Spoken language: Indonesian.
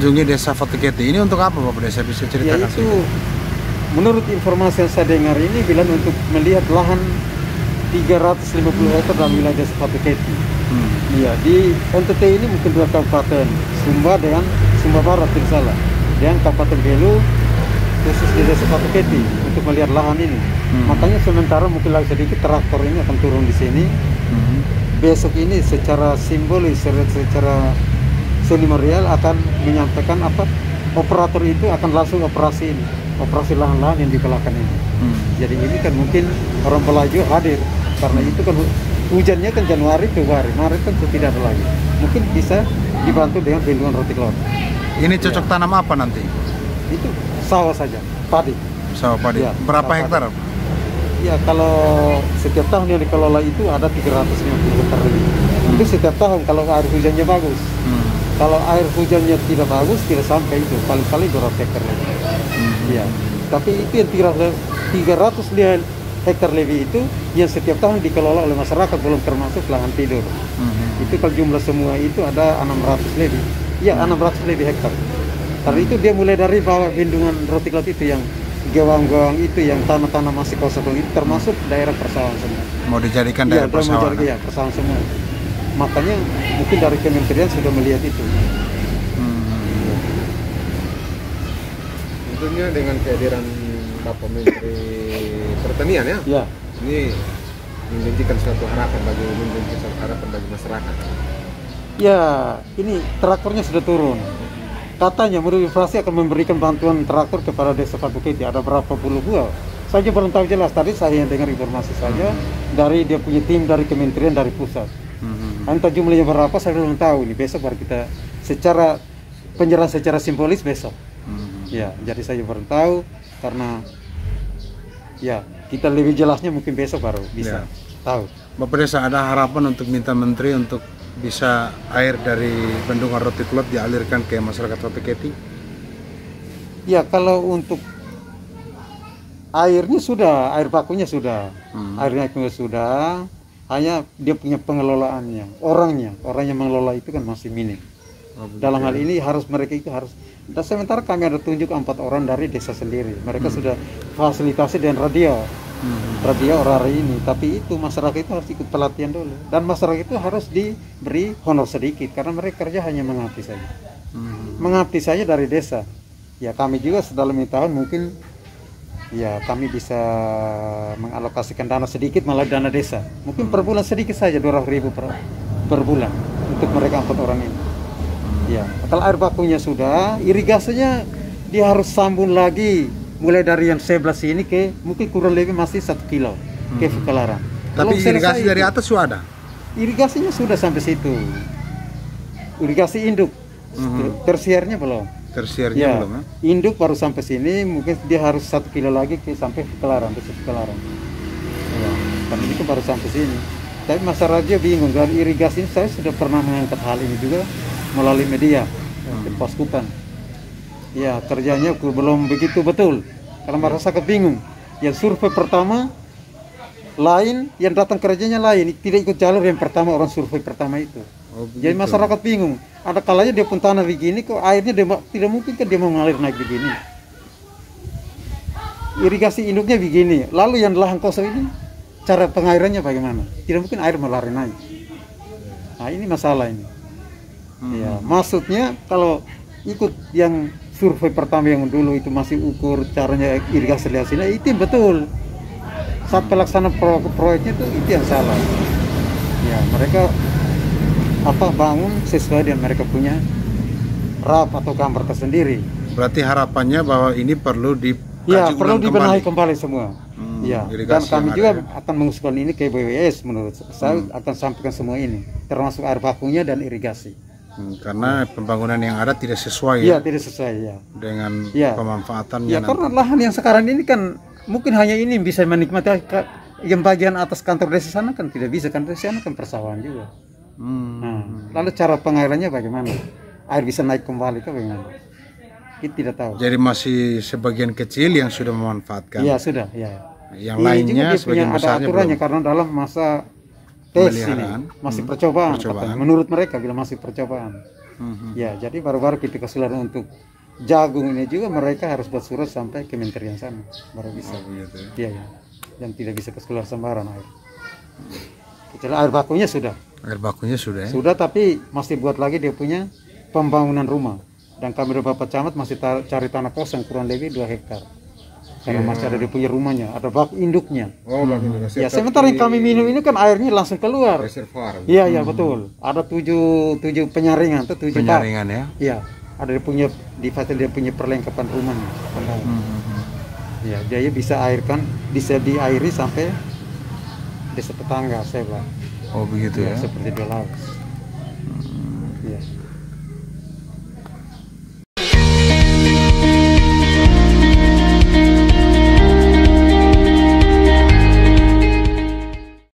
mengunjungi desa Fatuketi. Ini untuk apa Bapak Desa, bisa ceritakan? Ya itu menurut informasi yang saya dengar ini bilang untuk melihat lahan 350 hektar dalam wilayah desa Fatuketi. Iya, di NTT ini mungkin dua kabupaten, Sumba dengan Sumba Barat tidak salah, dan Kabupaten Belu, khusus di desa Fatuketi untuk melihat lahan ini. Makanya sementara mungkin lagi sedikit traktor ini akan turun di sini. Besok ini secara simbolis, secara seremonial akan menyampaikan apa operator itu akan langsung operasi ini, operasi lahan-lahan yang di belakang ini. Jadi ini kan mungkin orang pelaju hadir karena itu kan hujannya kan Januari, Februari, Maret kan tidak ada lagi. Mungkin bisa dibantu dengan bendungan roti kelot. Ini cocok tanam apa nanti? Itu sawah saja, padi. Sawah padi. Ya, berapa hektar? Ya kalau setiap tahun yang dikelola itu ada 350 hektar lebih. Itu setiap tahun kalau air hujannya bagus. Kalau air hujannya tidak bagus tidak sampai itu, paling-paling 200 hektar lebih. Ya, tapi itu yang 300 hektar lebih itu yang setiap tahun dikelola oleh masyarakat, belum termasuk lahan tidur. Itu kalau jumlah semua itu ada 600 lebih. Ya, 600 lebih hektar. Karena itu dia mulai dari bawah bendungan roti kelot itu yang gawang-gawang itu yang tanah-tanah masih kosong itu termasuk daerah persawahan semua. Mau dijadikan daerah persawahan? Iya, persawahan semua. Makanya mungkin dari kementerian sudah melihat itu. Tentunya dengan kehadiran Bapak Menteri Pertanian ya. Ini menjanjikan suatu harapan bagi masyarakat. Ya, ini traktornya sudah turun. Katanya menurut inflasi akan memberikan bantuan traktor kepada desa Fatuketi. Ada berapa puluh buah? Saya belum tahu jelas. Tadi saya dengar informasi saja dari dia punya tim dari kementerian dari pusat. Entah jumlahnya berapa saya belum tahu. Ini besok baru kita secara penjelasan secara simbolis besok. Ya, jadi saya baru tahu karena ya kita lebih jelasnya mungkin besok baru bisa tahu. Bapak Desa, ada harapan untuk minta menteri untuk bisa air dari bendungan roti kelot dialirkan ke masyarakat Fatuketi? Ya, kalau untuk airnya sudah, air bakunya sudah, airnya sudah, hanya dia punya pengelolaannya, orangnya mengelola itu kan masih minim. Dalam hal ini harus mereka itu harus. Dan sementara kami ada tunjuk 4 orang dari desa sendiri, mereka sudah fasilitasi dan radio orang ini, tapi itu masyarakat itu harus ikut pelatihan dulu dan masyarakat itu harus diberi honor sedikit karena mereka kerja hanya mengabdi saja, mengabdi saja dari desa. Ya kami juga setelah 5 tahun mungkin ya kami bisa mengalokasikan dana sedikit melalui dana desa, mungkin per bulan sedikit saja 200.000 per bulan untuk mereka 4 orang ini. Ya, kalau air bakunya sudah, irigasinya dia harus sambung lagi mulai dari yang sebelah sini ke mungkin kurang lebih masih 1 kilo ke Fukalaran. Tapi irigasi dari atas sudah ada? Irigasinya sudah sampai situ. Irigasi induk, tersiernya belum. Tersiernya belum ya? Induk baru sampai sini, mungkin dia harus 1 kilo lagi ke sampai Fukalaran, ke Fukalaran. Ya, karena itu baru sampai sini. Tapi masyarakat bingung, dari irigasi ini saya sudah pernah mengangkat hal ini juga melalui media, ke Paskupan. Ya, kerjanya belum begitu betul karena masyarakat bingung. Yang survei pertama lain, yang datang kerjanya lain, tidak ikut jalur yang pertama orang survei pertama itu. Jadi masyarakat bingung. Ada kalanya dia pun tanah begini, kok airnya tidak mungkin kan dia mau mengalir naik begini. Irigasi induknya begini, lalu yang lahan kosong ini cara pengairannya bagaimana? Tidak mungkin air melari naik. Nah ini masalah ini. Ya, maksudnya kalau ikut yang survei pertama yang dulu itu masih ukur caranya irigasi lihat sini itu betul. Saat pelaksana proyeknya itu yang salah. Ya, mereka bangun sesuai dengan mereka punya RAP atau gambar tersendiri. Berarti harapannya bahwa ini perlu perlu dibenahi kembali semua. Ya, dan kami juga akan mengusulkan ini ke BWS menurut saya akan sampaikan semua ini, termasuk air bakunya dan irigasi. Karena pembangunan yang ada tidak sesuai tidak sesuai dengan pemanfaatannya. Ya, karena lahan yang sekarang ini kan mungkin hanya ini bisa menikmati, yang bagian atas kantor desa sana kan tidak bisa, kan desa sana kan persawahan juga. Lalu cara pengairannya bagaimana? Air bisa naik kembali itu bagaimana? Kita tidak tahu. Jadi masih sebagian kecil yang sudah memanfaatkan. Ya sudah, ya. Yang lainnya sebagian besarnya ada aturannya belum. Karena dalam masa tes ini masih percobaan. Menurut mereka bila masih percobaan. Ya, jadi baru-baru kita kesulitan untuk jagung ini juga mereka harus buat surat sampai kementerian sana baru bisa. Iya, ya. Dan tidak bisa keluar sembarang air. Kecuali air bakunya sudah. Air bakunya sudah ya? Sudah, tapi masih buat lagi dia punya pembangunan rumah. Dan kami dari Bapak Camat masih cari tanah kosong kurang lebih 2 hektar. Karena masih ada dia punya rumahnya, ada bak induknya. Oh, bak induk. Ya, sementara yang kami minum ini kan airnya langsung keluar. Reservoir. Iya, iya betul. Ada 7 penyaringan tuh 7 penyaringan ya? Iya, ada dia punya di fasilitas dia punya perlengkapan rumahnya. Iya, dia bisa airkan, bisa diairi sampai desa tetangga saya bilang. Oh begitu ya? Seperti di Laos. Iya.